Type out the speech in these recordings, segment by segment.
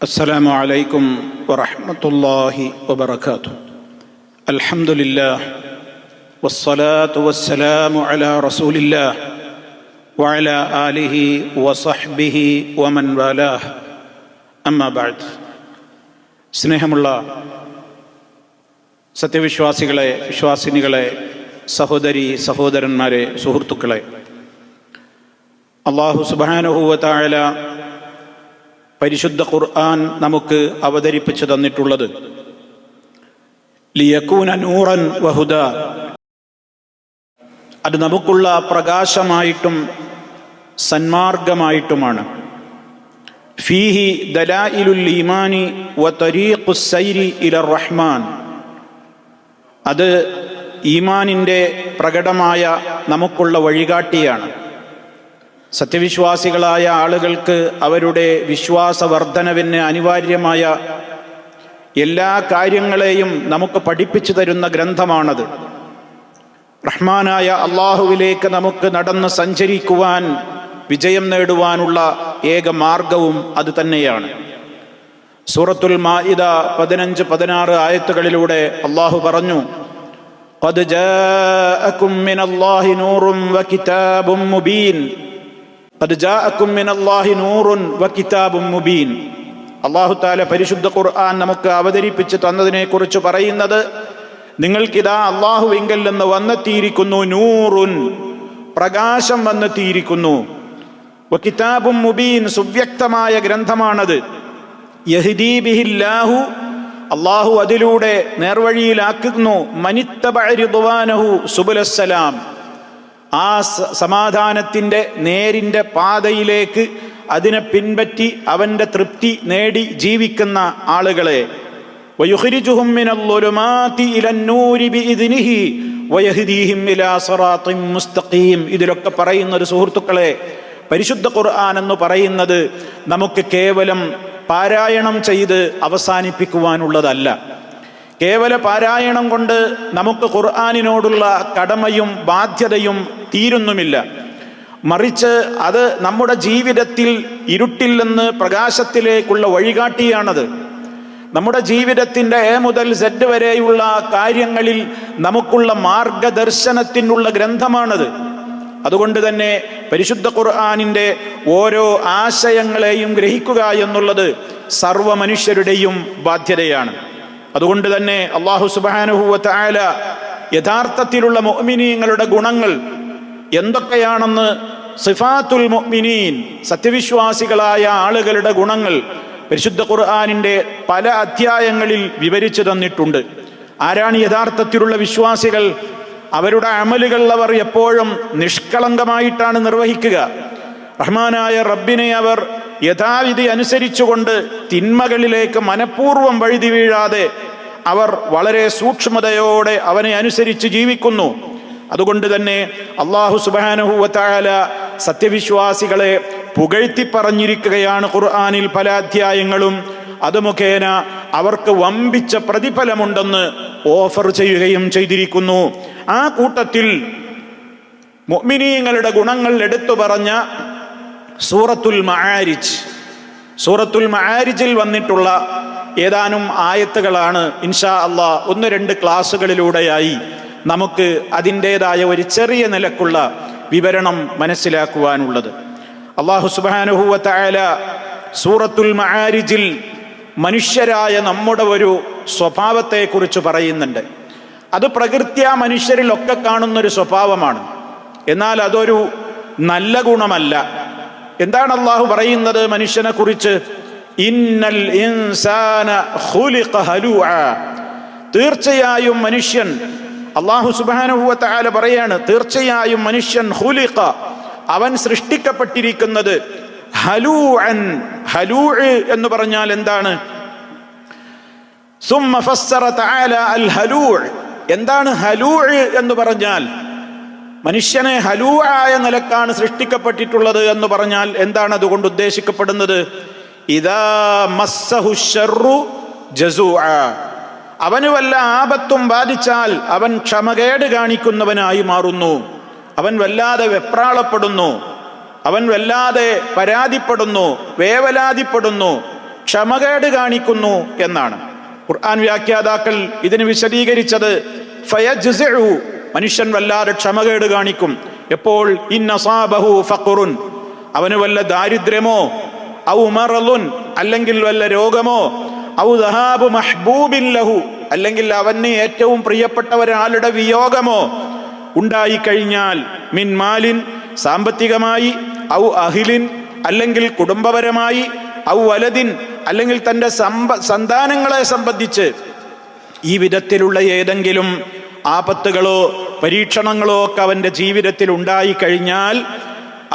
السلام عليكم ورحمة الله وبركاته. الحمد لله والصلاة والسلام على رسول الله وعلى آله وصحبه ومن والاه. أما بعد. സ്നേഹമുള്ള സത്യവിശ്വാസികളെ, വിശ്വാസിനികളെ, സഹോദരി സഹോദരന്മാരെ, സുഹൃത്തുക്കളെ, അല്ലാഹു സുബ്ഹാനഹു വ തആല പരിശുദ്ധ ഖുർആൻ നമുക്ക് അവതരിപ്പിച്ചു തന്നിട്ടുള്ളത് ലിയകൂന നൂറൻ വഹുദാ, അത് നമുക്കുള്ള പ്രകാശമായിട്ടും സന്മാർഗമായിട്ടുമാണ്. ഫീഹി ദലായിലുൽ ഈമാനി വ തരീഖുസ് സൈരി ഇലർ റഹ്മാൻ, അത് ഈമാനിൻ്റെ പ്രകടമായ നമുക്കുള്ള വഴികാട്ടിയാണ്. സത്യവിശ്വാസികളായ ആളുകൾക്ക് അവരുടെ വിശ്വാസവർദ്ധനവിന് അനിവാര്യമായ എല്ലാ കാര്യങ്ങളെയും നമുക്ക് പഠിപ്പിച്ചു തരുന്ന ഗ്രന്ഥമാണത്. റഹ്മാനായ അള്ളാഹുവിലേക്ക് നമുക്ക് നടന്ന് സഞ്ചരിക്കുവാൻ, വിജയം നേടുവാനുള്ള ഏക മാർഗവും അത് തന്നെയാണ്. സൂറത്തുൽ മാഇദ 15-16 ആയത്തുകളിലൂടെ അള്ളാഹു പറഞ്ഞു, ഖദ് ജാഅകും മിനല്ലാഹി നൂറുൻ വകിതാബും മുബീൻ. ഖദ് ജാഅകും മിനല്ലാഹി നൂറുൻ വകിതാബും മുബീൻ. അല്ലാഹു തആല പരിശുദ്ധ ഖുർആൻ നമുക്ക് അവതരിപ്പിച്ച് തന്നതിനെ കുറിച്ച് പറയുന്നത്, നിങ്ങൾക്കിതാ അല്ലാഹുവിങ്കൽ നിന്ന് വന്നെത്തിയിരിക്കുന്നു നൂറുൻ, പ്രകാശം വന്നെത്തിയിരിക്കുന്നു, വകിതാബും മുബീൻ, സുവ്യക്തമായ ഗ്രന്ഥമാണത്. യഹ്ദീ ബിഹില്ലാഹു, അല്ലാഹു അതിലൂടെ നേർവഴിയിലാക്കുന്നു, മനിത്തബഅ റിദ്വാനഹു സുബുലസ്സലാം, ആ സമാധാനത്തിൻ്റെ നേരിൻ്റെ പാതയിലേക്ക് അതിനെ പിൻപറ്റി അവൻ്റെ തൃപ്തി നേടി ജീവിക്കുന്ന ആളുകളെ. വയുഖ്രിജുഹും മിനൽ-ളുലുമാതി ഇലൻ-നൂരി ബിഇദ്നിഹി വയഹ്ദീഹിം ഇലാ സിറാത്തിൻ മുസ്തഖീം. ഇതിലൊക്കെ പറയുന്നത്, സുഹൃത്തുക്കളെ, പരിശുദ്ധ ഖുർആൻ എന്ന് പറയുന്നത് നമുക്ക് കേവലം പാരായണം ചെയ്ത് അവസാനിപ്പിക്കുവാനുള്ളതല്ല. കേവല പാരായണം കൊണ്ട് നമുക്ക് ഖുർആനിനോടുള്ള കടമയും ബാധ്യതയും തീരുന്നുമില്ല. മറിച്ച് അത് നമ്മുടെ ജീവിതത്തിൽ ഇരുട്ടിൽ നിന്ന് പ്രകാശത്തിലേക്കുള്ള വഴികാട്ടിയാണത്. നമ്മുടെ ജീവിതത്തിൻ്റെ എ മുതൽ സെഡ് വരെയുള്ള കാര്യങ്ങളിൽ നമുക്കുള്ള മാർഗദർശനത്തിനുള്ള ഗ്രന്ഥമാണത്. അതുകൊണ്ട് തന്നെ പരിശുദ്ധ ഖുർആനിൻ്റെ ഓരോ ആശയങ്ങളെയും ഗ്രഹിക്കുക എന്നുള്ളത് സർവ്വ മനുഷ്യരുടെയും ബാധ്യതയാണ്. അതുകൊണ്ട് തന്നെ അല്ലാഹു സുബ്ഹാനഹു വ തആല യഥാർത്ഥത്തിലുള്ള മുഅ്മിനീങ്ങളുടെ ഗുണങ്ങൾ എന്തൊക്കെയാണെന്ന്, സിഫാത്തുൽ മുഅ്മിനീൻ, സത്യവിശ്വാസികളായ ആളുകളുടെ ഗുണങ്ങൾ പരിശുദ്ധ ഖുർആനിൻ്റെ പല അധ്യായങ്ങളിൽ വിവരിച്ചു തന്നിട്ടുണ്ട്. ആരാണ് യഥാർത്ഥത്തിലുള്ള വിശ്വാസികൾ? അവരുടെ അമലുകൾ അവർ എപ്പോഴും നിഷ്കളങ്കമായിട്ടാണ് നിർവഹിക്കുക. റഹ്മാനായ റബ്ബിനെ അവർ യഥാവിധി അനുസരിച്ചുകൊണ്ട് തിന്മകളിലേക്ക് മനഃപൂർവ്വം വഴുതി വീഴാതെ അവർ വളരെ സൂക്ഷ്മതയോടെ അവനെ അനുസരിച്ച് ജീവിക്കുന്നു. അതുകൊണ്ട് തന്നെ അല്ലാഹു സുബ്ഹാനഹു വ തആല സത്യവിശ്വാസികളെ പുകഴ്ത്തി പറഞ്ഞിരിക്കുകയാണ് ഖുർആനിൽ പല അധ്യായങ്ങളും. അത് മുഖേന അവർക്ക് വമ്പിച്ച പ്രതിഫലമുണ്ടെന്ന് ഓഫർ ചെയ്യുകയും ചെയ്തിരിക്കുന്നു. ആ കൂട്ടത്തിൽ മുഅ്മിനീങ്ങളുടെ ഗുണങ്ങൾ എടുത്തു പറഞ്ഞ സൂറത്തുൽ മആരിജിൽ വന്നിട്ടുള്ള ഏതാനും ആയത്തുകളാണ് ഇൻഷാ അല്ലാഹ് 1-2 ക്ലാസ്സുകളിലൂടെയായി നമുക്ക് അതിൻ്റെതായ ഒരു ചെറിയ നിലക്കുള്ള വിവരണം മനസ്സിലാക്കുവാനുള്ളത്. അല്ലാഹു സുബ്ഹാനഹു വ തആല സൂറത്തുൽ മആരിജിൽ മനുഷ്യരായ നമ്മുടെ ഒരു സ്വഭാവത്തെക്കുറിച്ച് പറയുന്നുണ്ട്. അത് പ്രകൃത്യാ മനുഷ്യരിലൊക്കെ കാണുന്നൊരു സ്വഭാവമാണ്. എന്നാൽ അതൊരു നല്ല ഗുണമല്ല. എന്താണ് അല്ലാഹു പറയുന്നത് മനുഷ്യനെ കുറിച്ച്? ഇന്നൽ ഇൻസാന ഖുലിഖ ഹലൂആ, തീർച്ചയായും മനുഷ്യൻ, അല്ലാഹു സുബ്ഹാനഹു വ തആല പറയാണ്, തീർച്ചയായും മനുഷ്യൻ ഖുലിഖ, അവൻ സൃഷ്ടിക്കപ്പെട്ടിരിക്കുന്നത് ഹലൂഅൻ. ഹലൂഅ് എന്ന് പറഞ്ഞാൽ എന്താണ്? സുമ്മ ഫസ്സറ തആല അൽ ഹലൂഅ്. എന്താണ് ഹലൂഅ് എന്ന് പറഞ്ഞാൽ? മനുഷ്യനെ ഹലൂആയ നിലക്കാണ് സൃഷ്ടിക്കപ്പെട്ടിട്ടുള്ളത് എന്ന് പറഞ്ഞാൽ എന്താണ് അതുകൊണ്ട് ഉദ്ദേശിക്കപ്പെടുന്നത്? ഇദാ മസ്സഹു ശർറു ജസൂഅ, അവന് വല്ല ആപത്തും ബാധിച്ചാൽ അവൻ ക്ഷമകേട് കാണിക്കുന്നവനായി മാറുന്നു. അവൻ വല്ലാതെ വെപ്രാളപ്പെടുന്നു, അവൻ വല്ലാതെ പരാതിപ്പെടുന്നു, വേവലാതിപ്പെടുന്നു. ക്ഷമകേട് കാണിക്കുന്നു എന്നാണ്. ഖുർആൻ വ്യാഖ്യാതാക്കൾ ഇതിന് വിശദീകരിച്ചത് ഫയജ്സിഉ, മനുഷ്യൻ വല്ലാതെ ക്ഷമകേട് കാണിക്കും. എപ്പോൾ? ഇന്നസാബഹു ഫഖറുൻ, അവന് വല്ല ദാരിദ്ര്യമോ, ഔ മറളുൻ, അല്ലെങ്കിൽ വല്ല രോഗമോ, ഔ ദഹാബു മഹ്ബൂബിൻ ലഹു, അല്ലെങ്കിൽ അവന് ഏറ്റവും പ്രിയപ്പെട്ട ഒരാളുടെ വിയോഗമോ ഉണ്ടായിക്കഴിഞ്ഞാൽ, മിൻ മാലിൻ, സാമ്പത്തികമായി, ഔ അഹിലിൻ, അല്ലെങ്കിൽ കുടുംബപരമായി, ഔ വലദിൻ, അല്ലെങ്കിൽ തൻ്റെ സന്താനങ്ങളെ സംബന്ധിച്ച്, ഈ വിധത്തിലുള്ള ഏതെങ്കിലും ആപത്തുകളോ പരീക്ഷണങ്ങളോ ഒക്കെ അവൻ്റെ ജീവിതത്തിൽ ഉണ്ടായിക്കഴിഞ്ഞാൽ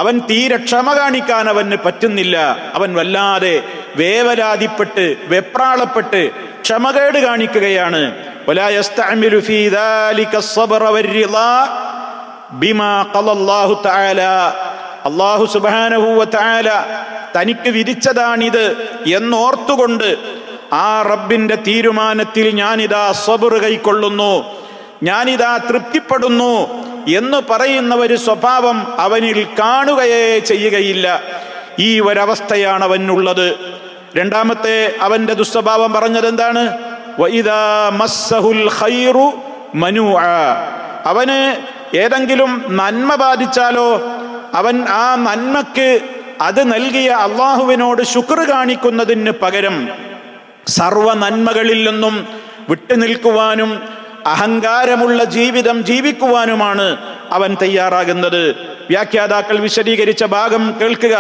അവൻ തീരെ ക്ഷമ കാണിക്കാൻ അവന് പറ്റുന്നില്ല. അവൻ വല്ലാതെ വേവലാതിപ്പെട്ട് വെപ്രാളപ്പെട്ട് ക്ഷമകേട് കാണിക്കുകയാണ്. വലാ യസ്തഅമിലു ഫീ ദാലിക അസ്സബ്റ വൽറിളാ ബിമാ ഖലല്ലാഹു തആല, അല്ലാഹു സുബ്ഹാനഹു വ തആല തനിക്ക് വിധിച്ചതാണിത് എന്നോർത്തുകൊണ്ട് ആ റബ്ബിന്റെ തീരുമാനത്തിൽ ഞാനിതാ സബ്ർ കൈക്കൊള്ളുന്നു, ഞാനിതാ തൃപ്തിപ്പെടുന്നു എന്ന് പറയുന്ന ഒരു സ്വഭാവം അവനിൽ കാണുകയേ ചെയ്യുകയില്ല. ഈ ഒരവസ്ഥയാണ് അവനുള്ളത്. രണ്ടാമത്തെ അവന്റെ ദുസ്വഭാവം പറഞ്ഞത് എന്താണ്? വഇദാ മസ്സഹുൽ ഖൈറു മനൂഅ, അവന് ഏതെങ്കിലും നന്മ ബാധിച്ചാലോ അവൻ ആ നന്മക്ക് അത് നൽകിയ അള്ളാഹുവിനോട് ശുക്ർ കാണിക്കുന്നതിന് പകരം സർവ നന്മകളിൽ നിന്നും വിട്ടുനിൽക്കുവാനും അഹങ്കാരമുള്ള ജീവിതം ജീവിക്കുവാനുമാണ് അവൻ തയ്യാറാകുന്നത്. വ്യാഖ്യാതാക്കൾ വിശദീകരിച്ച ഭാഗം കേൾക്കുക.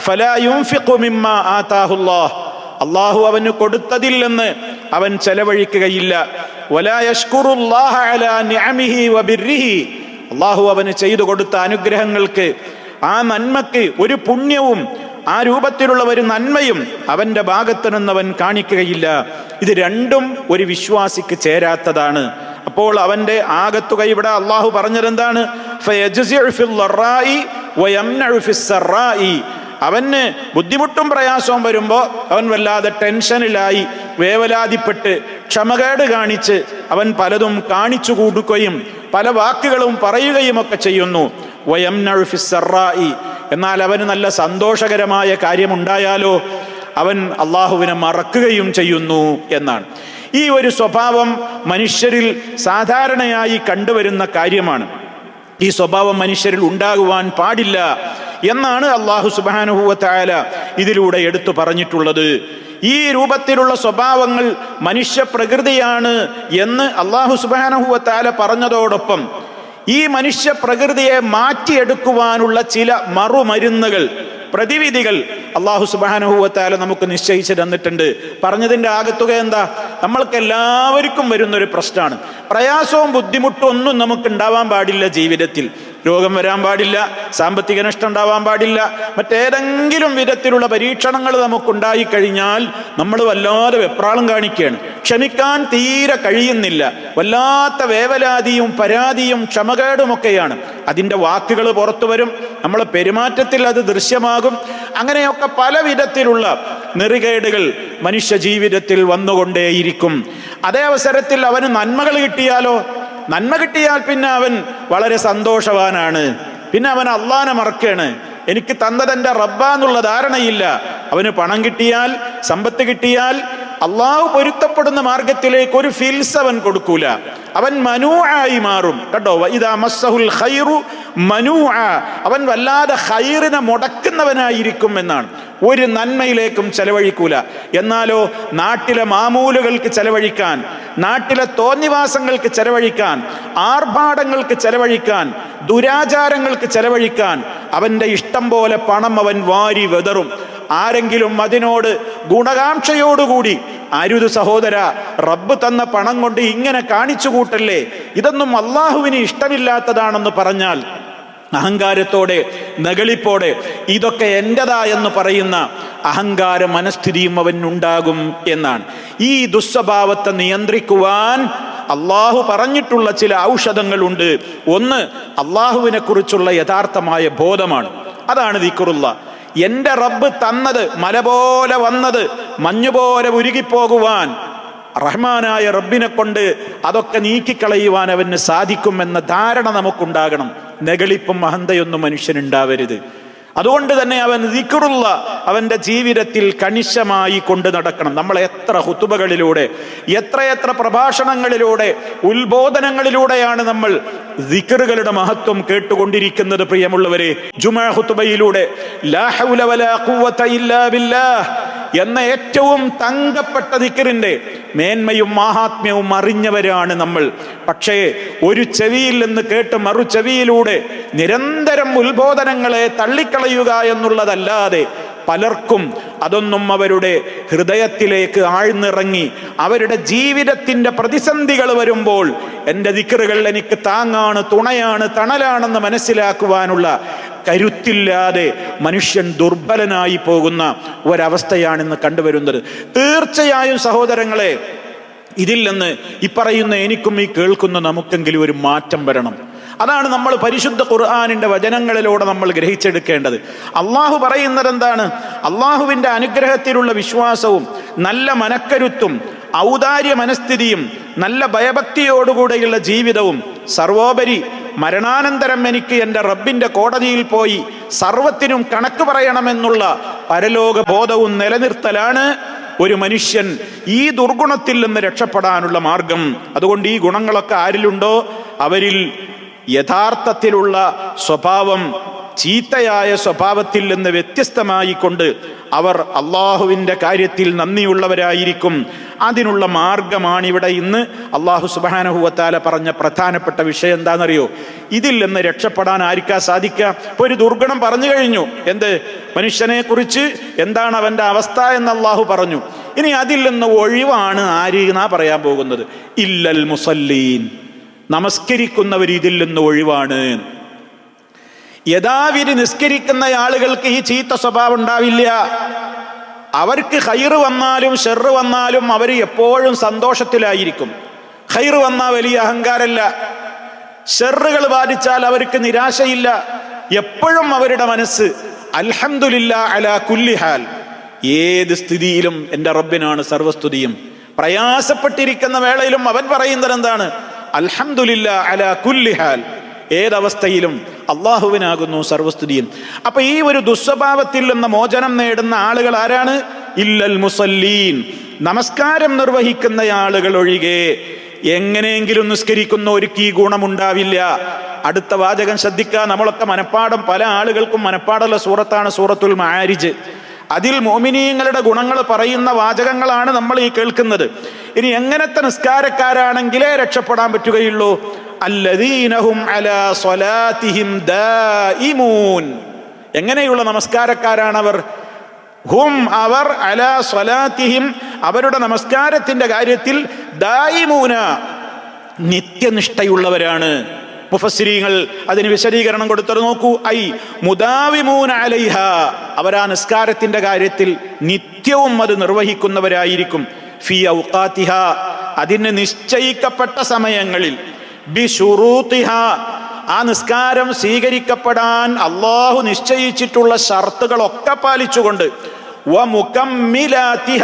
ഫലാ യുൻഫിഖു മിമ്മാ ആതാഹുല്ലാഹ്, അള്ളാഹു അവന് കൊടുത്തതിൽ നിന്ന് അവൻ ചെലവഴിക്കുകയില്ല. വലാ യശ്കുറുല്ലാഹ അലാ നിഅമിഹി വബിർരിഹി, അള്ളാഹു അവന് ചെയ്തു കൊടുത്ത അനുഗ്രഹങ്ങൾക്ക്, ആ നന്മക്ക് ഒരു പുണ്യവും ആ രൂപത്തിലുള്ള ഒരു നന്മയും അവന്റെ ഭാഗത്ത് നിന്നവൻ കാണിക്കുകയില്ല. ഇത് രണ്ടും ഒരു വിശ്വാസിക്ക് ചേരാത്തതാണ്. അപ്പോൾ അവന്റെ ആകത്തുക ഇവിടെ അള്ളാഹു പറഞ്ഞതെന്താണ്? ഫയജ്സിഉ ഫിൽ ളറാഇ വയംനഉ ഫിസ് സറാഇ, അവന് ബുദ്ധിമുട്ടും പ്രയാസവും വരുമ്പോൾ അവൻ വല്ലാതെ ടെൻഷനിലായി വേവലാതിപ്പെട്ട് ക്ഷമകേട് കാണിച്ച് അവൻ പലതും കാണിച്ചു കൊടുക്കുകയും പല വാക്കുകളും പറയുകയും ഒക്കെ ചെയ്യുന്നു. വയംനഉ ഫിസ് സറാഇ, എന്നാൽ അവന് നല്ല സന്തോഷകരമായ കാര്യമുണ്ടായാലോ അവൻ അള്ളാഹുവിനെ മറക്കുകയും ചെയ്യുന്നു എന്നാണ്. ഈ ഒരു സ്വഭാവം മനുഷ്യരിൽ സാധാരണയായി കണ്ടുവരുന്ന കാര്യമാണ്. ഈ സ്വഭാവം മനുഷ്യരിൽ ഉണ്ടാകുവാൻ പാടില്ല എന്നാണ് അള്ളാഹു സുബ്ഹാനഹു വ തആല ഇതിലൂടെ എടുത്തു പറഞ്ഞിട്ടുള്ളത്. ഈ രൂപത്തിലുള്ള സ്വഭാവങ്ങൾ മനുഷ്യ പ്രകൃതിയാണ് എന്ന് അള്ളാഹു സുബ്ഹാനഹു വ തആല പറഞ്ഞതോടൊപ്പം ഈ മനുഷ്യ പ്രകൃതിയെ മാറ്റിയെടുക്കുവാനുള്ള ചില മറുമരുന്നുകൾ, പ്രതിവിധികൾ അള്ളാഹു സുബ്ഹാനഹു വ തആല നമുക്ക് നിശ്ചയിച്ചു തന്നിട്ടുണ്ട്. പറഞ്ഞതിൻ്റെ ആകത്തുക എന്താ? നമ്മൾക്ക് എല്ലാവർക്കും വരുന്നൊരു പ്രശ്നമാണ്. പ്രയാസവും ബുദ്ധിമുട്ടും ഒന്നും നമുക്ക് ഉണ്ടാവാൻ പാടില്ല ജീവിതത്തിൽ. രോഗം വരാൻ പാടില്ല, സാമ്പത്തിക നഷ്ടം ഉണ്ടാവാൻ പാടില്ല, മറ്റേതെങ്കിലും വിധത്തിലുള്ള പരീക്ഷണങ്ങൾ നമുക്കുണ്ടായി കഴിഞ്ഞാൽ നമ്മൾ വല്ലാതെ വെപ്രാളം കാണിക്കുകയാണ്. ക്ഷമിക്കാൻ തീരെ കഴിയുന്നില്ല. വല്ലാത്ത വേവലാതിയും പരാതിയും ക്ഷമകേടുമൊക്കെയാണ്. അതിൻ്റെ വാക്കുകൾ പുറത്തു വരും, നമ്മളെ പെരുമാറ്റത്തിൽ അത് ദൃശ്യമാകും. അങ്ങനെയൊക്കെ പല വിധത്തിലുള്ള നെറികേടുകൾ മനുഷ്യ ജീവിതത്തിൽ വന്നുകൊണ്ടേയിരിക്കും. അതേ അവസരത്തിൽ അവന് നന്മകൾ കിട്ടിയാലോ? നന്മ കിട്ടിയാൽ പിന്നെ അവൻ വളരെ സന്തോഷവാനാണ്. പിന്നെ അവൻ അള്ളാനെ മറക്കാണ്. എനിക്ക് തന്നതെൻ്റെ റബ്ബാന്നുള്ള ധാരണയില്ല. അവന് പണം കിട്ടിയാൽ, സമ്പത്ത് കിട്ടിയാൽ അള്ളാഹു പൊരുത്തപ്പെടുന്ന മാർഗത്തിലേക്ക് ഒരു ഫിൽസ് അവൻ കൊടുക്കൂല. അവൻ മനൂആയി മാറും. കേട്ടോ, ഇദാ മസ്സഹുൽ ഖൈറു മനൂഅ, അവൻ വല്ലാതെ ഖൈറിനെ മുടക്കുന്നവനായിരിക്കും എന്നാണ്. ഒരു നന്മയിലേക്കും ചെലവഴിക്കൂല. എന്നാലോ നാട്ടിലെ മാമൂലുകൾക്ക് ചെലവഴിക്കാൻ, നാട്ടിലെ തോന്നിവാസങ്ങൾക്ക് ചെലവഴിക്കാൻ, ആർഭാടങ്ങൾക്ക് ചെലവഴിക്കാൻ, ദുരാചാരങ്ങൾക്ക് ചെലവഴിക്കാൻ അവൻ്റെ ഇഷ്ടം പോലെ പണം അവൻ വാരി വെതറും. ആരെങ്കിലും അതിനോട് ഗുണകാംക്ഷയോടുകൂടി അരുത് സഹോദര, റബ്ബ് തന്ന പണം കൊണ്ട് ഇങ്ങനെ കാണിച്ചു കൂട്ടല്ലേ, ഇതൊന്നും അള്ളാഹുവിന് ഇഷ്ടമില്ലാത്തതാണെന്ന് പറഞ്ഞാൽ അഹങ്കാരത്തോടെ നകളിപ്പോടെ ഇതൊക്കെ എൻ്റെതാ എന്ന് പറയുന്ന അഹങ്കാര മനസ്ഥിതിയും അവനുണ്ടാകും എന്നാണ്. ഈ ദുസ്വഭാവത്തെ നിയന്ത്രിക്കുവാൻ അള്ളാഹു പറഞ്ഞിട്ടുള്ള ചില ഔഷധങ്ങളുണ്ട്. ഒന്ന്, അള്ളാഹുവിനെ കുറിച്ചുള്ള യഥാർത്ഥമായ ബോധമാണ്. അതാണ് ദിക്റുള്ള. എൻ്റെ റബ്ബ് തന്നത് മല പോലെ വന്നത് മഞ്ഞുപോലെ ഉരുകിപ്പോകുവാൻ റഹ്മാനായ റബ്ബിനെ കൊണ്ട് അതൊക്കെ നീക്കിക്കളയുവാൻ അവന് സാധിക്കുമെന്ന ധാരണ നമുക്കുണ്ടാകണം. നെകളിപ്പും അഹന്തയൊന്നും മനുഷ്യനുണ്ടാവരുത്. അതുകൊണ്ട് തന്നെ അവൻ ദിക്റുള്ള അവൻ്റെ ജീവിതത്തിൽ കണിശമായി കൊണ്ട് നടക്കണം. നമ്മൾ എത്ര ഖുതുബകളിലൂടെ, എത്രയെത്ര പ്രഭാഷണങ്ങളിലൂടെ, ഉത്ബോധനങ്ങളിലൂടെയാണ് നമ്മൾ ദിക്റുകളുടെ മഹത്വം കേട്ടുകൊണ്ടിരിക്കുന്നത്. പ്രിയമുള്ളവരെ, ജുമുഅ ഖുതുബയിലൂടെ ലാ ഹൗല വലാ ഖുവത ഇല്ലാ ബില്ലാഹ് എന്ന ഏറ്റവും തങ്കപ്പെട്ട ദിക്റിന്റെ മേന്മയും മാഹാത്മ്യവും അറിഞ്ഞവരാണ് നമ്മൾ. പക്ഷേ ഒരു ചെവിയിൽ നിന്ന് കേട്ട് മറു ചെവിയിലൂടെ നിരന്തരം ഉത്ബോധനങ്ങളെ തള്ളിക്കളയുക എന്നുള്ളതല്ലാതെ പലർക്കും അതൊന്നും അവരുടെ ഹൃദയത്തിലേക്ക് ആഴ്ന്നിറങ്ങി അവരുടെ ജീവിതത്തിൻ്റെ പ്രതിസന്ധികൾ വരുമ്പോൾ എൻ്റെ ദിക്റുകൾ എനിക്ക് താങ്ങാണ്, തുണയാണ്, തണലാണെന്ന് മനസ്സിലാക്കുവാനുള്ള കരുത്തില്ലാതെ മനുഷ്യൻ ദുർബലനായി പോകുന്ന ഒരവസ്ഥയാണിന്ന് കണ്ടുവരുന്നത്. തീർച്ചയായും സഹോദരങ്ങളെ, ഇതിൽ നിന്ന് ഈ പറയുന്ന എനിക്കും ഈ കേൾക്കുന്ന നമുക്കെങ്കിലും ഒരു മാറ്റം വരണം. അതാണ് നമ്മൾ പരിശുദ്ധ ഖുർആനിൻ്റെ വചനങ്ങളിലൂടെ നമ്മൾ ഗ്രഹിച്ചെടുക്കേണ്ടത്. അള്ളാഹു പറയുന്നത് എന്താണ്? അള്ളാഹുവിൻ്റെ അനുഗ്രഹത്തിലുള്ള വിശ്വാസവും നല്ല മനക്കരുത്തും ഔദാര്യ മനസ്ഥിതിയും നല്ല ഭയഭക്തിയോടുകൂടെയുള്ള ജീവിതവും സർവോപരി മരണാനന്തരം എനിക്ക് എൻ്റെ റബ്ബിൻ്റെ കോടതിയിൽ പോയി സർവത്തിനും കണക്ക് പറയണമെന്നുള്ള പരലോക ബോധവും നിലനിർത്തലാണ് ഒരു മനുഷ്യൻ ഈ ദുർഗുണത്തിൽ നിന്ന് രക്ഷപ്പെടാനുള്ള മാർഗം. അതുകൊണ്ട് ഈ ഗുണങ്ങളൊക്കെ ആരിലുണ്ടോ അവരിൽ യഥാർത്ഥത്തിലുള്ള സ്വഭാവം ചീത്തയായ സ്വഭാവത്തിൽ നിന്ന് വ്യത്യസ്തമായി കൊണ്ട് അവർ അള്ളാഹുവിൻ്റെ കാര്യത്തിൽ നന്ദിയുള്ളവരായിരിക്കും. അതിനുള്ള മാർഗമാണ് ഇവിടെ ഇന്ന് അള്ളാഹു സുബ്ഹാനഹു വ തആല പറഞ്ഞ പ്രധാനപ്പെട്ട വിഷയം എന്താണെന്നറിയോ? ഇതിൽ നിന്ന് രക്ഷപ്പെടാൻ ആർക്കാ സാധിക്കുക? ഇപ്പോൾ ഒരു ദുർഗുണം പറഞ്ഞു കഴിഞ്ഞു. എന്ത്? മനുഷ്യനെ കുറിച്ച് എന്താണ് അവൻ്റെ അവസ്ഥ എന്ന് അള്ളാഹു പറഞ്ഞു. ഇനി അതിൽ നിന്ന് ഒഴിവാണ് ആര് എന്നാ പറയാൻ പോകുന്നത്? ഇല്ലൽ മുസല്ലീൻ, നമസ്കരിക്കുന്നവർ ഇതിൽ നിന്ന് ഒഴിവാണ്. യഥാവിധി നിസ്കരിക്കുന്ന ആളുകൾക്ക് ഈ ചീത്ത സ്വഭാവം ഉണ്ടാവില്ല. അവർക്ക് ഖൈറ് വന്നാലും ഷെറ് വന്നാലും അവർ എപ്പോഴും സന്തോഷത്തിലായിരിക്കും. ഖൈറ് വന്നാൽ വലിയ അഹങ്കാരമല്ല, ഷെറുകൾ ബാധിച്ചാൽ അവർക്ക് നിരാശയില്ല. എപ്പോഴും അവരുടെ മനസ്സ് അൽഹംദുലില്ലാ അലാ കുല്ലി ഹാൽ, ഏത് സ്ഥിതിയിലും എൻ്റെ റബ്ബിനാണ് സർവസ്തുതിയും. പ്രയാസപ്പെട്ടിരിക്കുന്ന വേളയിലും അവൻ പറയുന്നത് എന്താണ്? അൽഹംദുലില്ലാ അലാ കുല്ലി ഹാൽ, ഏതവസ്ഥയിലും അള്ളാഹുവിനാകുന്നു സർവസ്തുതിയും. അപ്പൊ ഈ ഒരു ദുസ്വഭാവത്തിൽ നിന്ന് മോചനം നേടുന്ന ആളുകൾ ആരാണ്? ഇല്ലൽ മുസല്ലീൻ, നമസ്കാരം നിർവഹിക്കുന്ന ആളുകൾ ഒഴികെ. എങ്ങനെയെങ്കിലും നിസ്കരിക്കുന്നവർക്ക് ഈ ഗുണമുണ്ടാവില്ല. അടുത്ത വാചകം ശ്രദ്ധിക്കുക. നമ്മളൊക്കെ മനപ്പാടം, പല ആളുകൾക്കും മനപ്പാടുള്ള സൂറത്താണ് സൂറത്തുൽ മആരിജ്. അതിൽ മുഅ്മിനീങ്ങളുടെ ഗുണങ്ങൾ പറയുന്ന വാചകങ്ങളാണ് നമ്മൾ ഈ കേൾക്കുന്നത്. ഇനി എങ്ങനത്തെ നിസ്കാരക്കാരാണെങ്കിലേ രക്ഷപ്പെടാൻ പറ്റുകയുള്ളൂ? അല്ലദീനഹും അലാ സ്വലാത്തിഹിം ദായിമൂൻ, എങ്ങനെയുള്ള നമസ്കാരക്കാരാണവർ? ഹും, അവർ അലാ സ്വലാത്തിഹിം, അവരുടെ നമസ്കാരത്തിന്റെ കാര്യത്തിൽ ദായിമൂന, നിത്യനിഷ്ഠയുള്ളവരാണ്. മുഫസ്സിരീങ്ങൾ അതിന് വിശദീകരണം കൊടുത്തത് നോക്കൂ. ഐ മുദാവിമൂന അലൈഹ, അവരാ നിസ്കാരത്തിന്റെ കാര്യത്തിൽ നിത്യവും അത് നിർവഹിക്കുന്നവരായിരിക്കും. ഫി ഔഖാതിഹ, അതിന് നിശ്ചയിക്കപ്പെട്ട സമയങ്ങളിൽ. ബിശുറൂതിഹ, ആ നിസ്കാരം സ്വീകരിക്കപ്പെടാൻ അള്ളാഹു നിശ്ചയിച്ചിട്ടുള്ള ഷർത്തുകളൊക്കെ പാലിച്ചുകൊണ്ട്. വമുകമ്മിലാതിഹ,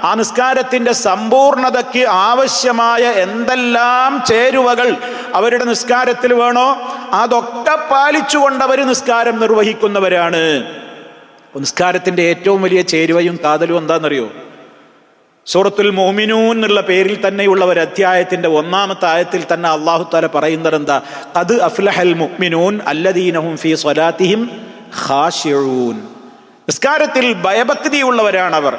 ആ നിസ്കാരത്തിന്റെ സമ്പൂർണതയ്ക്ക് ആവശ്യമായ എന്തെല്ലാം ചേരുവകൾ അവരുടെ നിസ്കാരത്തിൽ വേണോ അതൊക്കെ പാലിച്ചുകൊണ്ട് അവർ നിസ്കാരം നിർവഹിക്കുന്നവരാണ്. നിസ്കാരത്തിന്റെ ഏറ്റവും വലിയ ചേരുവയും കാതലും എന്താണെന്നറിയോ? സൂറത്തുൽ മുഅ്മിനൂൻ എന്നുള്ള പേരിൽ തന്നെയുള്ള ഒരു അധ്യായത്തിന്റെ 1-ാമത്തെ ആയത്തിൽ തന്നെ അല്ലാഹു തആല പറയുന്നത് എന്താ? ഖദ് അഫ്ലഹൽ മുഅ്മിനൂൻ അല്ലദീന ഹും ഫീ സ്വലാത്തിഹിം ഖാശിഊൻ, നിസ്കാരത്തിൽ ഭയഭക്തിയുള്ളവരാണവർ.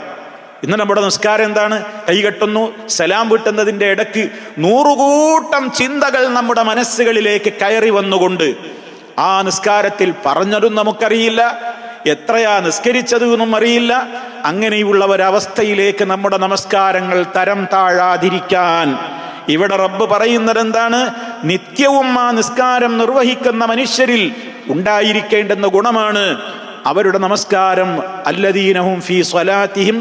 ഇന്ന് നമ്മുടെ നിസ്കാരം എന്താണ്? കൈകെട്ടുന്നു, സലാം വീട്ടുന്നതിൻ്റെ ഇടയ്ക്ക് 100 കൂട്ടം ചിന്തകൾ നമ്മുടെ മനസ്സുകളിലേക്ക് കയറി വന്നുകൊണ്ട് ആ നിസ്കാരത്തിൽ പറഞ്ഞതും നമുക്കറിയില്ല, എത്രയാ നിസ്കരിച്ചത് എന്നും അറിയില്ല. അങ്ങനെയുള്ള ഒരവസ്ഥയിലേക്ക് നമ്മുടെ നമസ്കാരങ്ങൾ തരം താഴാതിരിക്കാൻ ഇവിടെ റബ്ബ് പറയുന്നത് എന്താണ്? നിത്യവും ആ നിസ്കാരം നിർവഹിക്കുന്ന മനുഷ്യരിൽ ഉണ്ടായിരിക്കേണ്ടുന്ന ഗുണമാണ് അവരുടെ നമസ്കാരം. അല്ലദീനഹും ഫീ സ്വലാത്തിഹിം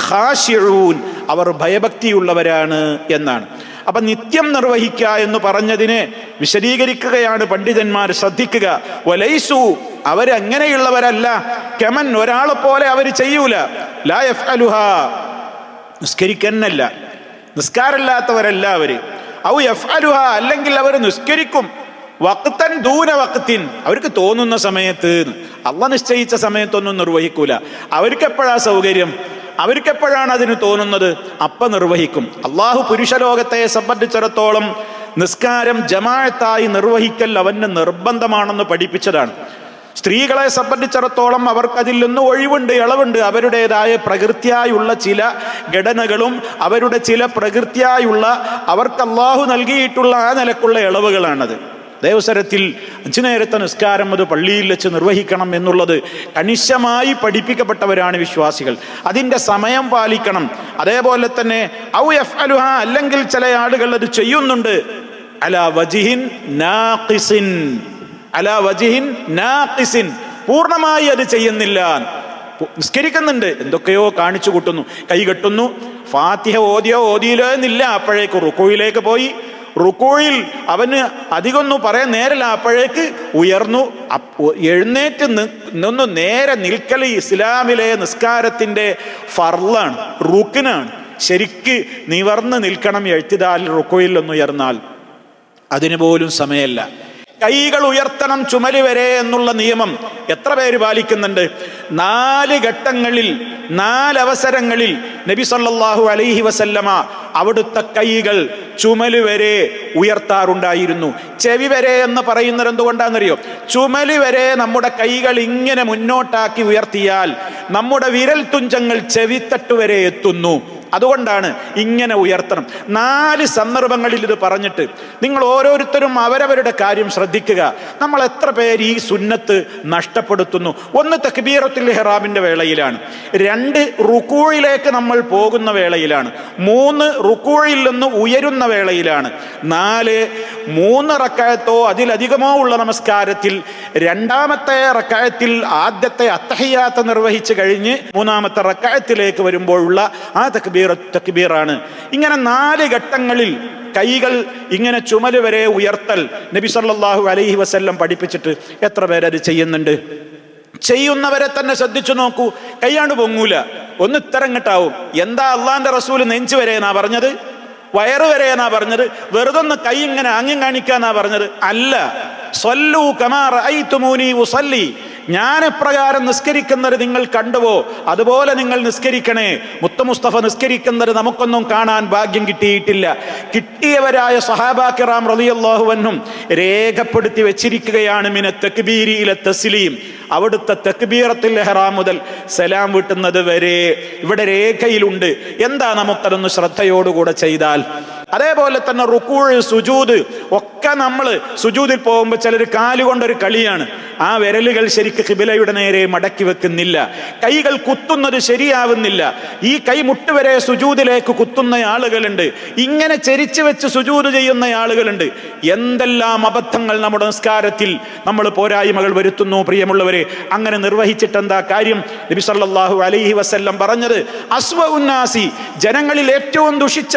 ഖാശിഊൻ, അവർ ഭയഭക്തിയുള്ളവരാണ് എന്നാണ്. അപ്പൊ നിത്യം നിർവഹിക്കുക എന്ന് പറഞ്ഞതിനെ വിശദീകരിക്കുകയാണ് പണ്ഡിതന്മാർ. ശ്രദ്ധിക്കുക. വലൈസു, അവരങ്ങനെയുള്ളവരല്ല. കമൻ, ഒരാളെ പോലെ അവർ ചെയ്യൂല. ലാ യഫ്അലുഹ, നിസ്കരിക്കന്നല്ല, നിസ്കാരമില്ലാത്തവരല്ല അവര്. ഔ യഫ്അലുഹ, അല്ലെങ്കിൽ അവർ നിസ്കരിക്കും. വഖ്തൻ ദൂന വഖ്തിൻ, അവർക്ക് തോന്നുന്ന സമയത്ത്, അള്ളാഹ് നിശ്ചയിച്ച സമയത്തൊന്നും നിർവഹിക്കൂല. അവർക്ക് എപ്പോഴാ സൗകര്യം, അവർക്കെപ്പോഴാണ് അതിന് തോന്നുന്നത്, അപ്പം നിർവഹിക്കും. അള്ളാഹു പുരുഷലോകത്തെ സംബന്ധിച്ചിടത്തോളം നിസ്കാരം ജമാഅത്തായി നിർവഹിക്കൽ അവന് നിർബന്ധമാണെന്ന് പഠിപ്പിച്ചതാണ്. സ്ത്രീകളെ സംബന്ധിച്ചിടത്തോളം അവർക്കതിൽ നിന്ന് ഒഴിവുണ്ട്, ഇളവുണ്ട്. അവരുടേതായ പ്രകൃത്യായുള്ള ചില ഘടനകളും അവരുടെ ചില പ്രകൃത്യായുള്ള അവർക്ക് അള്ളാഹു നൽകിയിട്ടുള്ള ആ നിലക്കുള്ള ഇളവുകളാണത്. അതേവസരത്തിൽ 5 നേരത്തെ നിസ്കാരം അത് പള്ളിയിൽ വെച്ച് നിർവഹിക്കണം എന്നുള്ളത് കണിശമായി പഠിപ്പിക്കപ്പെട്ടവരാണ് വിശ്വാസികൾ. അതിൻ്റെ സമയം പാലിക്കണം. അതേപോലെ തന്നെ ഔ യഫ്അലുഹ, അല്ലെങ്കിൽ ചില ആളുകൾ അത് ചെയ്യുന്നുണ്ട് അലാ വജിഹിൻ നാഖിസിൻ, അലാ വജിഹിൻ നാഖിസിൻ, പൂർണ്ണമായി അത് ചെയ്യുന്നില്ല. നിസ്കരിക്കുന്നുണ്ട്, എന്തൊക്കെയോ കാണിച്ചു കൂട്ടുന്നു, കൈ കെട്ടുന്നു, ഫാത്തിഹ ഓതിയില്ലോ എന്നില്ല, അപ്പോഴേക്ക് റുക്കൂയിലേക്ക് പോയി. റുക്കൂയിൽ അവന് അധികമൊന്നും പറയാൻ നേരല്ല, അപ്പോഴേക്ക് ഉയർന്നു. എഴുന്നേറ്റ് നിന്ന് നേരെ നിൽക്കൽ ഇസ്ലാമിലെ നിസ്കാരത്തിൻ്റെ ഫർളാണ്, റുക്നാണ്. ശരിക്ക് നിവർന്ന് നിൽക്കണം എഴുത്തിദാൽ, റുക്കൂയിൽ ഒന്ന് ഉയർന്നാൽ. അതിന് പോലും സമയമല്ല. കൈകൾ ഉയർത്തണം ചുമല് വരെ എന്നുള്ള നിയമം എത്ര പേര് പാലിക്കുന്നുണ്ട്? 4 ഘട്ടങ്ങളിൽ 4 അവസരങ്ങളിൽ നബി സല്ലല്ലാഹു അലൈഹി വസല്ലമ അവിടുത്തെ കൈകൾ ചുമല് വരെ ഉയർത്താറുണ്ടായിരുന്നു. ചെവി വരെ എന്ന് പറയുന്നത് എന്തുകൊണ്ടാണെന്നറിയോ? ചുമല് വരെ നമ്മുടെ കൈകൾ ഇങ്ങനെ മുന്നോട്ടാക്കി ഉയർത്തിയാൽ നമ്മുടെ വിരൽ തുഞ്ചങ്ങൾ ചെവിത്തട്ട് വരെ എത്തുന്നു. അതുകൊണ്ടാണ് ഇങ്ങനെ ഉയർത്തണം. 4 സന്ദർഭങ്ങളിൽ ഇത് പറഞ്ഞിട്ട് നിങ്ങൾ ഓരോരുത്തരും അവരവരുടെ കാര്യം ശ്രദ്ധിക്കുക. നമ്മൾ എത്ര പേര് ഈ സുന്നത്ത് നഷ്ടപ്പെടുത്തുന്നു? 1 തക്ബീറത്തുൽ ഇഹ്റാമിന്റെ വേളയിലാണ്, 2 റുക്കൂയിലേക്ക് നമ്മൾ പോകുന്ന വേളയിലാണ്, 3 റുക്കൂയിൽ നിന്ന് ഉയരുന്ന വേളയിലാണ്, 4 3 റക്അത്തോ അതിലധികമോ ഉള്ള നമസ്കാരത്തിൽ 2ാമത്തെ റക്അത്തിൽ ആദ്യത്തെ അത്തഹിയാത്ത് നിർവഹിച്ചു കഴിഞ്ഞ് 3ാമത്തെ റക്അത്തിലേക്ക് വരുമ്പോഴുള്ള ആ തക്ബീറാണ്. ഇങ്ങനെ 4 ഘട്ടങ്ങളിൽ കൈകൾ ഇങ്ങനെ ചുമല് വരെ ഉയർത്തൽ നബി സല്ലല്ലാഹു അലൈഹി വസല്ലം പഠിപ്പിച്ചിട്ട് എത്ര പേരത് ചെയ്യുന്നുണ്ട്? ചെയ്യുന്നവരെ തന്നെ ശ്രദ്ധിച്ചു നോക്കൂ. കൈയാണ് പൊങ്ങൂല, ഒന്ന് ഇത്തരങ്ങട്ടാവും. എന്താ അള്ളാന്റെ റസൂല് നെഞ്ചു വരെ എന്നാ പറഞ്ഞത്? വയറ് വരെ എന്നാ പറഞ്ഞത്? വെറുതൊന്ന് കൈ ഇങ്ങനെ ആംഗ്യം കാണിക്കാന്നാ പറഞ്ഞത്? അല്ല. സ്വല്ലൂ കമാ റഅയ്തുമൂനി ഉസല്ലി, ഞാൻ എപ്രകാരം നിസ്കരിക്കുന്നത് നിങ്ങൾ കണ്ടുവോ അതുപോലെ നിങ്ങൾ നിസ്കരിക്കണേ. മുസ്തഫ നിസ്കരിക്കുന്നത് നമുക്കൊന്നും കാണാൻ ഭാഗ്യം കിട്ടിയിട്ടില്ല. കിട്ടിയവരായ സ്വഹാബാ കിറാം റളിയല്ലാഹു അൻഹും രേഖപ്പെടുത്തി വെച്ചിരിക്കുകയാണ് മിന തക്ബീരി ഇല തസ്ലീം, അവിടുത്തെ തക്ബീറത്തുൽ ഇഹ്റാം മുതൽ സലാം വീട്ടുന്നത് വരെ ഇവിടെ രേഖയിലുണ്ട്. എന്താ നമുക്കതൊന്ന് ശ്രദ്ധയോടുകൂടെ ചെയ്താൽ. അതേപോലെ തന്നെ റുക്കൂഴ് സുജൂദ് ഒക്കെ നമ്മൾ സുജൂദിൽ പോകുമ്പോൾ ചിലർ കാലുകൊണ്ടൊരു കളിയാണ്. ആ വിരലുകൾ ശരിക്ക് ഖിബിലയുടെ നേരെ മടക്കി വെക്കുന്നില്ല, കൈകൾ കുത്തുന്നത് ശരിയാവുന്നില്ല. ഈ കൈ മുട്ടുവരെ സുജൂദിലേക്ക് കുത്തുന്ന ആളുകളുണ്ട്, ഇങ്ങനെ ചെരിച്ചു വെച്ച് സുജൂദ് ചെയ്യുന്ന ആളുകളുണ്ട്. എന്തെല്ലാം അബദ്ധങ്ങൾ നമ്മുടെ നിസ്കാരത്തിൽ നമ്മൾ പോരായ്മകൾ വരുത്തുന്നു പ്രിയമുള്ളവരെ. അങ്ങനെ നിർവഹിച്ചിട്ട് എന്താ കാര്യം? നബി സല്ലല്ലാഹു അലൈഹി വസല്ലം പറഞ്ഞത് അസ്വഉന്നാസി, ജനങ്ങളിൽ ഏറ്റവും ദുഷിച്ച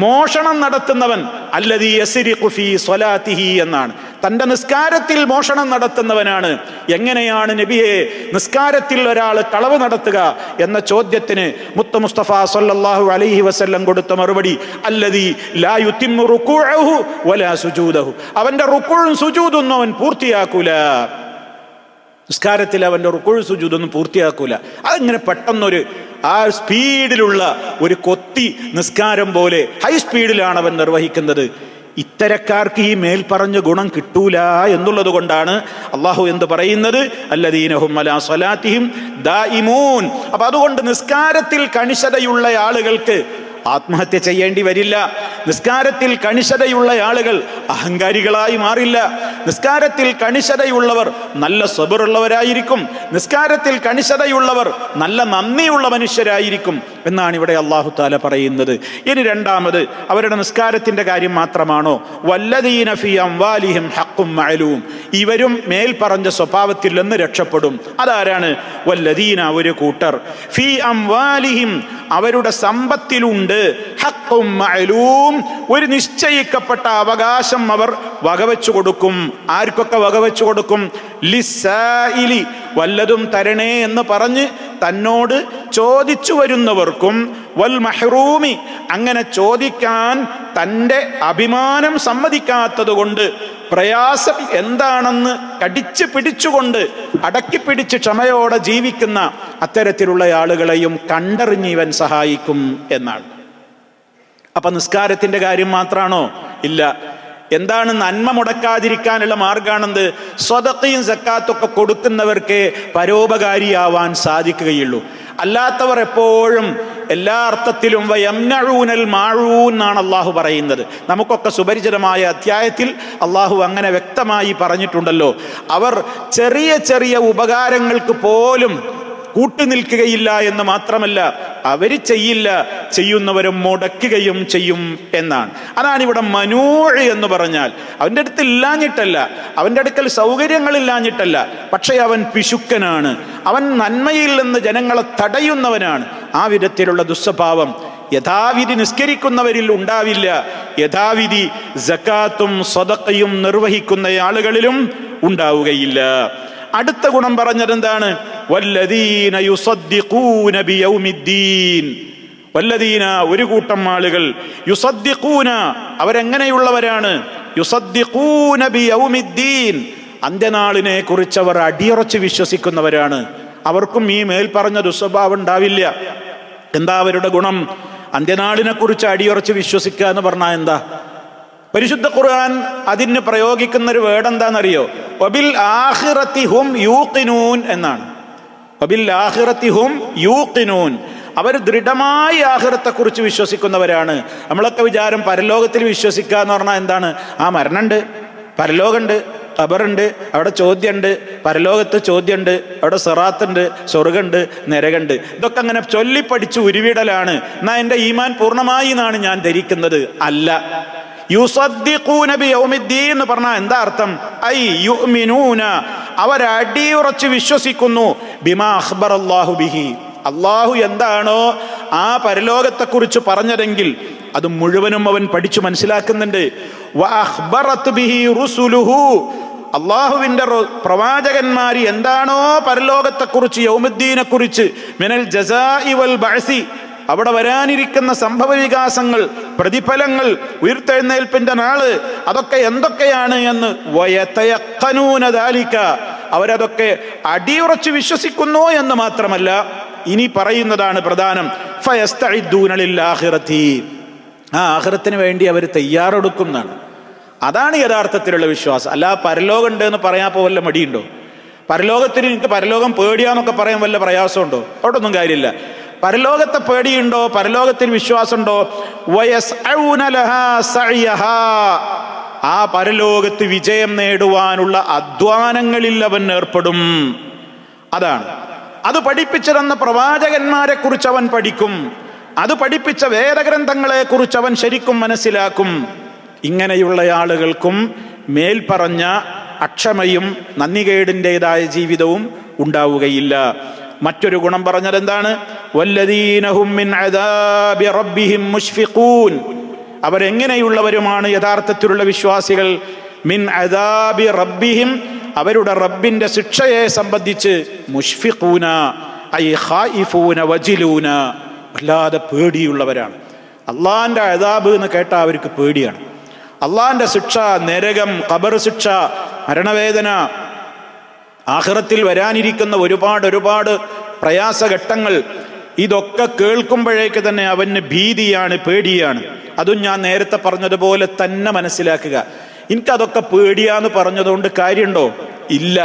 മോഷണം നടത്തുന്നവൻ അല്ലദീ യസ്രിഖു ഫീ സ്വലാത്തിഹി എന്നാണ്. തൻ്റെ നിസ്കാരത്തിൽ മോഷണം നടത്തുന്നവനാണ്. എങ്ങനെയാണ് നബിയെ നിസ്കാരത്തിൽ ഒരാൾ കളവ് നടത്തുക എന്ന ചോദ്യത്തിന് മുസ്തഫ സല്ലല്ലാഹു അലൈഹി വസല്ലം കൊടുത്ത മറുപടി അല്ലദീ ലാ യുതിമ്മു റുകൂഅഹു വലാ സുജൂദഹു, അവൻ്റെ റുകൂഉം സുജൂദൊന്നും അവൻ പൂർത്തിയാക്കൂല. നിസ്കാരത്തിൽ അവൻ്റെ റുകൂഉ സുജൂദൊന്നും പൂർത്തിയാക്കൂല. അതിങ്ങനെ പെട്ടെന്നൊരു ആ സ്പീഡിലുള്ള ഒരു കൊത്തി നിസ്കാരം പോലെ ഹൈ സ്പീഡിലാണ് അവൻ നിർവഹിക്കുന്നത്. ഇത്തരക്കാർക്ക് ഈ മേൽപ്പറഞ്ഞ ഗുണം കിട്ടൂല എന്നുള്ളത് കൊണ്ടാണ് അള്ളാഹു എന്ത് പറയുന്നത്? അല്ലദീനഹും അലാ സ്വലാത്തിഹിം ദായിമൂൻ. അപ്പൊ അതുകൊണ്ട് നിസ്കാരത്തിൽ കണിശതയുള്ള ആളുകൾക്ക് ആത്മഹത്യ ചെയ്യേണ്ടി വരില്ല. നിസ്കാരത്തിൽ കണിശതയുള്ള ആളുകൾ അഹങ്കാരികളായി മാറില്ല. നിസ്കാരത്തിൽ കണിശതയുള്ളവർ നല്ല സബറുള്ളവരായിരിക്കും. നിസ്കാരത്തിൽ കണിശതയുള്ളവർ നല്ല നന്ദിയുള്ള മനുഷ്യരായിരിക്കും എന്നാണ് ഇവിടെ അല്ലാഹു തആല പറയുന്നത്. ഇനി രണ്ടാമത് അവരുടെ നിസ്കാരത്തിന്റെ കാര്യം മാത്രമാണോ? വല്ലദീന ഫീ അംവാലിഹിം ഹഖ്ഖും മഅലൂം, ഇവരും മേൽപ്പറഞ്ഞ സ്വഭാവത്തിൽ നിന്ന് രക്ഷപ്പെടും. അതാരാണ്? വല്ലദീന, ഒരു കൂട്ടർ, ഫീ അംവാലിഹിം, അവരുടെ സമ്പത്തിലുണ്ട്, ഹഖ്ഖും മഅലൂം, ഒരു നിശ്ചയിക്കപ്പെട്ട അവകാശം അവർ വകവെച്ചു കൊടുക്കും. ആർക്കൊക്കെ വകവെച്ചു കൊടുക്കും? ലിസ്സായിലി, വല്ലതും തരണേ എന്ന് പറഞ്ഞ് തന്നോട് ചോദിച്ചു വരുന്നവർക്കും, വൽ മഹ്റൂമി, അങ്ങനെ ചോദിക്കാൻ തൻ്റെ അഭിമാനം സമ്മതിക്കാത്തത് കൊണ്ട് പ്രയാസം എന്താണെന്ന് കടിച്ചു പിടിച്ചുകൊണ്ട് അടക്കി പിടിച്ച് ക്ഷമയോടെ ജീവിക്കുന്ന അത്തരത്തിലുള്ള ആളുകളെയും കണ്ടറിഞ്ഞ് ഇവൻ സഹായിക്കും എന്നാണ്. അപ്പൊ നിസ്കാരത്തിന്റെ കാര്യം മാത്രമാണോ? ഇല്ല. എന്താണ് നന്മ മുടക്കാതിരിക്കാനുള്ള മാർഗമാണെന്ത്? സ്വതക്കയും സക്കാത്തൊക്കെ കൊടുക്കുന്നവർക്ക് പരോപകാരിയാവാൻ സാധിക്കുകയുള്ളൂ. അല്ലാത്തവർ എപ്പോഴും എല്ലാ അർത്ഥത്തിലും വയംനഊനൽ മാഊൻ എന്നാണ് അള്ളാഹു പറയുന്നത്. നമുക്കൊക്കെ സുപരിചിതമായ അധ്യായത്തിൽ അള്ളാഹു അങ്ങനെ വ്യക്തമായി പറഞ്ഞിട്ടുണ്ടല്ലോ. അവർ ചെറിയ ചെറിയ ഉപകാരങ്ങൾക്ക് പോലും കൂട്ടുനിൽക്കുകയില്ല എന്ന് മാത്രമല്ല, അവർ ചെയ്യില്ല, ചെയ്യുന്നവരും മുടക്കുകയും ചെയ്യും എന്നാണ്. അതാണ് ഇവിടെ മനൂഴ് എന്ന് പറഞ്ഞാൽ. അവൻ്റെ അടുത്ത് ഇല്ലാഞ്ഞിട്ടല്ല, അവൻ്റെ അടുക്കൽ സൗകര്യങ്ങളില്ലാഞ്ഞിട്ടല്ല, പക്ഷേ അവൻ പിശുക്കനാണ്, അവൻ നന്മയിൽ നിന്ന് ജനങ്ങളെ തടയുന്നവനാണ്. ആ വിധത്തിലുള്ള ദുസ്വഭാവം യഥാവിധി നിസ്കരിക്കുന്നവരിൽ ഉണ്ടാവില്ല. യഥാവിധി സക്കാത്തും സ്വതക്കയും നിർവഹിക്കുന്ന ആളുകളിലും ഉണ്ടാവുകയില്ല. അടുത്ത ഗുണം പറഞ്ഞത് എന്താണ്? വല്ലദീന യുസദ്ദിഖൂന ബിയൗമിദ്ദീൻ. വല്ലദീന, ഒരു കൂട്ടം ആളുകൾ, യുസദ്ദിഖൂന, അവരെങ്ങനെയുള്ളവരാണ്? യുസദ്ദിഖൂന ബിയൗമിദ്ദീൻ, അന്ത്യനാളിനെ കുറിച്ച് അവർ അടിയുറച്ച് വിശ്വസിക്കുന്നവരാണ്. അവർക്കും ഈ മേൽ പറഞ്ഞ ദുസ്വഭാവം ഉണ്ടാവില്ല. എന്താ അവരുടെ ഗുണം? അന്ത്യനാളിനെ കുറിച്ച് അടിയുറച്ച് വിശ്വസിക്കുക എന്ന് പറഞ്ഞാൽ എന്താ? പരിശുദ്ധ ഖുർആൻ അതിന് പ്രയോഗിക്കുന്ന ഒരു വേർഡ് എന്താണെന്നറിയോ? വബിൽ ആഖിറതി ഹും യൂഖിനൂൻ എന്നാണ്. വബിൽ ആഖിറതി ഹും യൂഖിനൂൻ, അവർ ദൃഢമായി ആഖിറത്തെക്കുറിച്ച് വിശ്വസിക്കുന്നവരാണ്. നമ്മളൊക്കെ വിചാരം പരലോകത്തിൽ വിശ്വസിക്കുക എന്ന് പറഞ്ഞാൽ എന്താണ്? ആ മരണമുണ്ട്, പരലോകമുണ്ട്, ഖബറുണ്ട്, അവിടെ ചോദ്യമുണ്ട്, പരലോകത്ത് ചോദ്യമുണ്ട്, അവിടെ സിറാത്തുണ്ട്, സ്വർഗമുണ്ട്, നരകമുണ്ട്. ഇതൊക്കെ അങ്ങനെ ചൊല്ലിപ്പടിച്ച് ഉരുവിടലാണ്. എന്നാ എൻ്റെ ഈമാൻ പൂർണ്ണമായി എന്നാണ് ഞാൻ ധരിക്കുന്നത്. അല്ല. യുസദ്ദിഖൂന ബിയൗമിദ്ദീൻ എന്ന് പറഞ്ഞാൽ എന്താ അർത്ഥം? ഐ യുഅ്മിനൂന, അവരടിയുറച്ച് വിശ്വസിക്കുന്നു. ബിമാ അഖ്ബറല്ലാഹു ബിഹി, അള്ളാഹു എന്താണോ ആ പരലോകത്തെക്കുറിച്ച് പറഞ്ഞതെങ്കിൽ അത് മുഴുവനും അവൻ പഠിച്ചു മനസ്സിലാക്കുന്നുണ്ട്. വഅഖ്ബറത് ബിഹി റുസുലുഹു, അള്ളാഹുവിൻ്റെ പ്രവാചകന്മാർ എന്താണോ പരലോകത്തെക്കുറിച്ച്, യൗമുദ്ദീനെ കുറിച്ച്, മിനൽ ജസാഇ വൽ ബഅസി, അവിടെ വരാനിരിക്കുന്ന സംഭവ വികാസങ്ങൾ, പ്രതിഫലങ്ങൾ, ഉയർത്തെഴുന്നേൽപ്പിന്റെ നാള്, അതൊക്കെ എന്തൊക്കെയാണ് എന്ന് വയതയഖനൂന ദാലിക, അവരതൊക്കെ അടിയുറച്ച് വിശ്വസിക്കുന്നു എന്ന് മാത്രമല്ല, ഇനി പറയുന്നതാണ് പ്രധാനം, ഫയസ്തഇദ്ദൂന ലിൽ ആഖിറതി, ആ ആഖിറത്തിന് വേണ്ടി അവർ തയ്യാറെടുക്കുന്നതാണ്. അതാണ് യഥാർത്ഥത്തിലുള്ള വിശ്വാസം. അല്ല പരലോകം ഉണ്ട് എന്ന് പറയാൻ വല്ല മടിയുണ്ടോ? പരലോകത്തിന് എനിക്ക് പരലോകം പേടിയാന്നൊക്കെ പറയാൻ വല്ല പ്രയാസമുണ്ടോ? അവിടെ ഒന്നും കാര്യമില്ല. പരലോകത്തെ പേടിയുണ്ടോ? പരലോകത്തിൽ വിശ്വാസമുണ്ടോ? വയസ്അഊന ലഹാ സഅയഹാ, ആ പരലോകത്ത് വിജയം നേടുവാനുള്ള അധ്വാനങ്ങളിൽ അവൻ ഏർപ്പെടും. അതാണ്. അത് പഠിപ്പിച്ചു തന്ന പ്രവാചകന്മാരെ കുറിച്ച് അവൻ പഠിക്കും. അത് പഠിപ്പിച്ച വേദഗ്രന്ഥങ്ങളെ കുറിച്ച് അവൻ ശരിക്കും മനസ്സിലാക്കും. ഇങ്ങനെയുള്ള ആളുകൾക്കും മേൽപ്പറഞ്ഞ അക്ഷമയും നന്ദികേടിൻ്റെതായ ജീവിതവും ഉണ്ടാവുകയില്ല. മറ്റൊരു ഗുണം പറഞ്ഞത് എന്താണ്? വല്ലദീന ഹും മിൻ അദാബി റബ്ബിഹിം മുശ്ഫിഖൂൻ, അവരെങ്ങനെയുള്ളവരുമാണ് യഥാർത്ഥത്തിലുള്ള വിശ്വാസികൾ? മിൻ അദാബി റബ്ബിഹിം, അവരുടെ റബ്ബിന്റെ ശിക്ഷയെ സംബന്ധിച്ച് മുശ്ഫിഖൂന ഐ ഖായിഫൂന വജിലൂന, വല്ലാതെ പേടിയുള്ളവരാണ്. അള്ളാഹിന്റെ അദാബ് എന്ന് കേട്ടാൽ അവർക്ക് പേടിയാണ്. അള്ളാഹിന്റെ ശിക്ഷ, നരകം, ഖബർ ശിക്ഷ, മരണവേദന, ആഖിറത്തിൽ വരാനിരിക്കുന്ന ഒരുപാട് പ്രയാസഘട്ടങ്ങൾ, ഇതൊക്കെ കേൾക്കുമ്പോഴേക്ക് തന്നെ അവന് ഭീതിയാണ്, പേടിയാണ്. അതും ഞാൻ നേരത്തെ പറഞ്ഞതുപോലെ തന്നെ മനസ്സിലാക്കുക. എനിക്കതൊക്കെ പേടിയാന്ന് പറഞ്ഞതുകൊണ്ട് കാര്യമുണ്ടോ? ഇല്ല.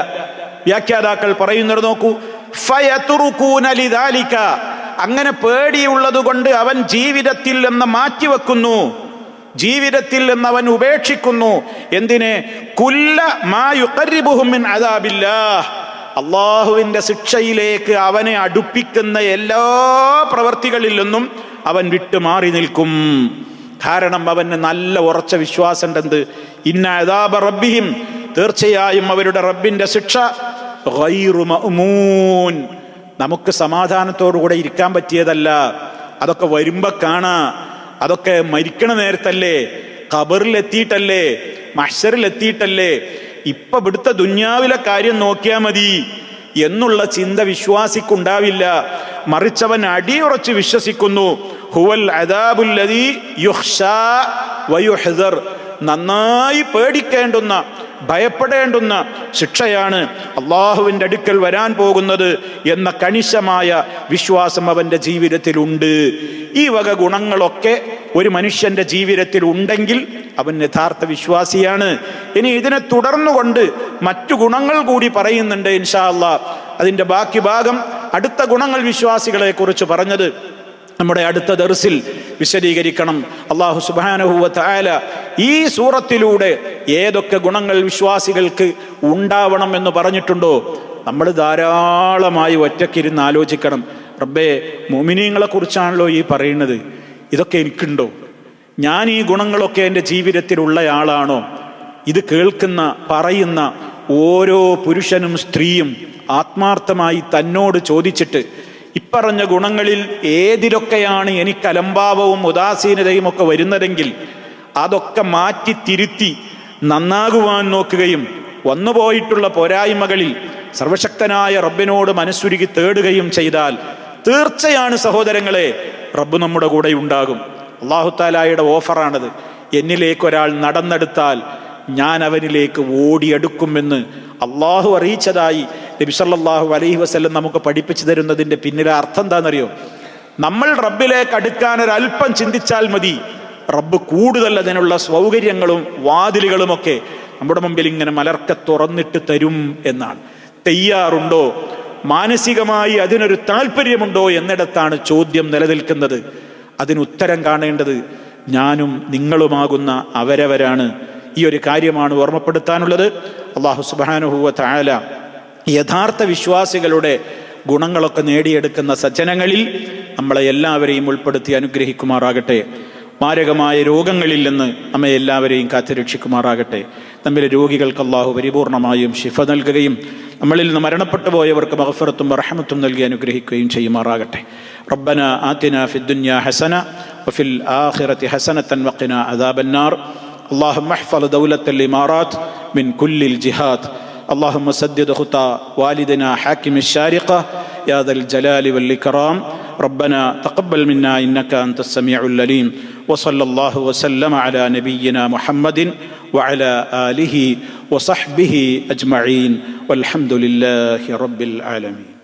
വ്യാഖ്യാതാക്കൾ പറയുന്നത് നോക്കൂ, ഫയതുറുകൂന ലിദാലിക, അങ്ങനെ പേടിയുള്ളത് കൊണ്ട് അവൻ ജീവിതത്തിൽ നിന്ന് മാറ്റിവെക്കുന്നു, ജീവിതത്തിൽ നിന്ന് അവൻ ഉപേക്ഷിക്കുന്നു. എന്തിനെ? കുല്ല മാ യുഖർരിബുഹും മിൻ അദാബില്ലാഹ്, അള്ളാഹുവിൻ്റെ ശിക്ഷയിലേക്ക് അവനെ അടുപ്പിക്കുന്ന എല്ലാ പ്രവർത്തികളിൽ നിന്നും അവൻ വിട്ടുമാറി നിൽക്കും. കാരണം അവന് നല്ല ഉറച്ച വിശ്വാസം ഉണ്ട്. ഇന്ന അദാബ റബ്ബിഹിം, തീർച്ചയായും അവരുടെ റബ്ബിന്റെ ശിക്ഷ ഗൈറു മഅ്മൂൻ, നമുക്ക് സമാധാനത്തോടുകൂടെ ഇരിക്കാൻ പറ്റിയതല്ല. അതൊക്കെ വരുമ്പോ കാണാ, അതൊക്കെ മരിക്കണ നേരത്തല്ലേ, ഖബറിലെത്തിയിട്ടല്ലേ, മഹ്ശറിലെത്തിയിട്ടല്ലേ, ഇപ്പൊ ഇവിടുത്തെ ദുന്യാവിലെ കാര്യം നോക്കിയാൽ മതി എന്നുള്ള ചിന്ത വിശ്വാസിക്കുണ്ടാവില്ല. മറിച്ചവൻ അടിയുറച്ച് വിശ്വസിക്കുന്നു, ഹുവൽ അദാബുല്ലദീ യുഖ്ശാ വയുഹ്ദർ, നന്നായി പേടിക്കേണ്ടുന്ന, ഭയപ്പെടേണ്ടുന്ന ശിക്ഷയാണ് അള്ളാഹുവിൻ്റെ അടുക്കൽ വരാൻ പോകുന്നത് എന്ന കണിശമായ വിശ്വാസം അവൻ്റെ ജീവിതത്തിലുണ്ട്. ഈ വക ഗുണങ്ങളൊക്കെ ഒരു മനുഷ്യൻ്റെ ജീവിതത്തിൽ ഉണ്ടെങ്കിൽ അവൻ യഥാർത്ഥ വിശ്വാസിയാണ്. ഇനി ഇതിനെ തുടർന്നുകൊണ്ട് മറ്റു ഗുണങ്ങൾ കൂടി പറയുന്നുണ്ട് ഇൻഷാ അല്ലാഹ്. അതിൻ്റെ ബാക്കി ഭാഗം, അടുത്ത ഗുണങ്ങൾ വിശ്വാസികളെ കുറിച്ച് പറഞ്ഞത് നമ്മുടെ അടുത്ത ദർസിൽ വിശദീകരിക്കണം. അല്ലാഹു സുബ്ഹാനഹു വ തആല ഈ സൂറത്തിലൂടെ ഏതൊക്കെ ഗുണങ്ങൾ വിശ്വാസികൾക്ക് ഉണ്ടാവണം എന്ന് പറഞ്ഞിട്ടുണ്ടോ നമ്മൾ ധാരാളമായി ഒറ്റയ്ക്കിരുന്ന് ആലോചിക്കണം. റബ്ബേ, മുഅ്മിനീങ്ങളെ കുറിച്ചാണല്ലോ ഈ പറയുന്നത്, ഇതൊക്കെ എനിക്കുണ്ടോ? ഞാൻ ഈ ഗുണങ്ങളൊക്കെ എൻ്റെ ജീവിതത്തിലുള്ളയാളാണോ? ഇത് കേൾക്കുന്ന, പറയുന്ന ഓരോ പുരുഷനും സ്ത്രീയും ആത്മാർത്ഥമായി തന്നോട് ചോദിച്ചിട്ട് ഇപ്പറഞ്ഞ ഗുണങ്ങളിൽ ഏതിലൊക്കെയാണ് എനിക്ക് അലംഭാവവും ഉദാസീനതയും ഒക്കെ വരുന്നതെങ്കിൽ അതൊക്കെ മാറ്റി തിരുത്തി നന്നാകുവാൻ നോക്കുകയും വന്നുപോയിട്ടുള്ള പോരായ്മകളിൽ സർവശക്തനായ റബ്ബിനോട് മനസ്സുരുകി തേടുകയും ചെയ്താൽ തീർച്ചയാണ് സഹോദരങ്ങളെ, റബ്ബ് നമ്മുടെ കൂടെ ഉണ്ടാകും. അല്ലാഹു തആലയുടെ ഓഫറാണത്. എന്നിലേക്കൊരാൾ നടന്നെടുത്താൽ ഞാൻ അവനിലേക്ക് ഓടിയെടുക്കുമെന്ന് അള്ളാഹു അറിയിച്ചതായി നബി സല്ലല്ലാഹു അലൈഹി വസല്ലം നമുക്ക് പഠിപ്പിച്ചു തരുന്നതിൻ്റെ പിന്നിലെ അർത്ഥം എന്താണെന്നറിയോ? നമ്മൾ റബ്ബിലേക്ക് അടുക്കാൻ ഒരല്പം ചിന്തിച്ചാൽ മതി, റബ്ബ് കൂടുതൽ അതിനുള്ള സൗകര്യങ്ങളും വാതിലുകളുമൊക്കെ നമ്മുടെ മുമ്പിൽ ഇങ്ങനെ മലർക്കെ തുറന്നിട്ട് തരും എന്നാണ്. തയ്യാറുണ്ടോ? മാനസികമായി അതിനൊരു താല്പര്യമുണ്ടോ എന്നിടത്താണ് ചോദ്യം നിലനിൽക്കുന്നത്. അതിനുത്തരം കാണേണ്ടത് ഞാനും നിങ്ങളുമാകുന്ന അവരവരാണ്. ഈ ഒരു കാര്യമാണ് ഓർമ്മപ്പെടുത്താനുള്ളത്. അല്ലാഹു സുബ്ഹാനഹു വ തആല യഥാർത്ഥ വിശ്വാസികളുടെ ഗുണങ്ങളൊക്കെ നേടിയെടുക്കുന്ന സജ്ജനങ്ങളിൽ നമ്മളെ എല്ലാവരെയും ഉൾപ്പെടുത്തി അനുഗ്രഹിക്കുമാറാകട്ടെ. മാരകമായ രോഗങ്ങളിൽ നിന്ന് നമ്മെ എല്ലാവരെയും കാത്തുരക്ഷിക്കുമാറാകട്ടെ. നമ്മിലെ രോഗികൾക്ക് അല്ലാഹു പരിപൂർണമായും ശിഫ നൽകുകയും നമ്മളിൽ നിന്ന് മരണപ്പെട്ടു പോയവർക്ക് മഗ്ഫിറത്തും റഹ്മത്തും നൽകി അനുഗ്രഹിക്കുകയും ചെയ്യുമാറാകട്ടെ. റബ്ബനാ ആതിനാ ഫിദ്ദുനിയാ ഹസന വഫിൽ ആഖിറതി ഹസനതൻ വഖിനാ അദാബന്നാർ. اللهم احفظ دولة الإمارات من كل الجهات. اللهم سدد خطى والدنا حاكم الشارقة يا ذا الجلال والإكرام. ربنا تقبل منا إنك أنت السميع العليم. وصلى الله وسلم على نبينا محمد وعلى آله وصحبه أجمعين والحمد لله رب العالمين.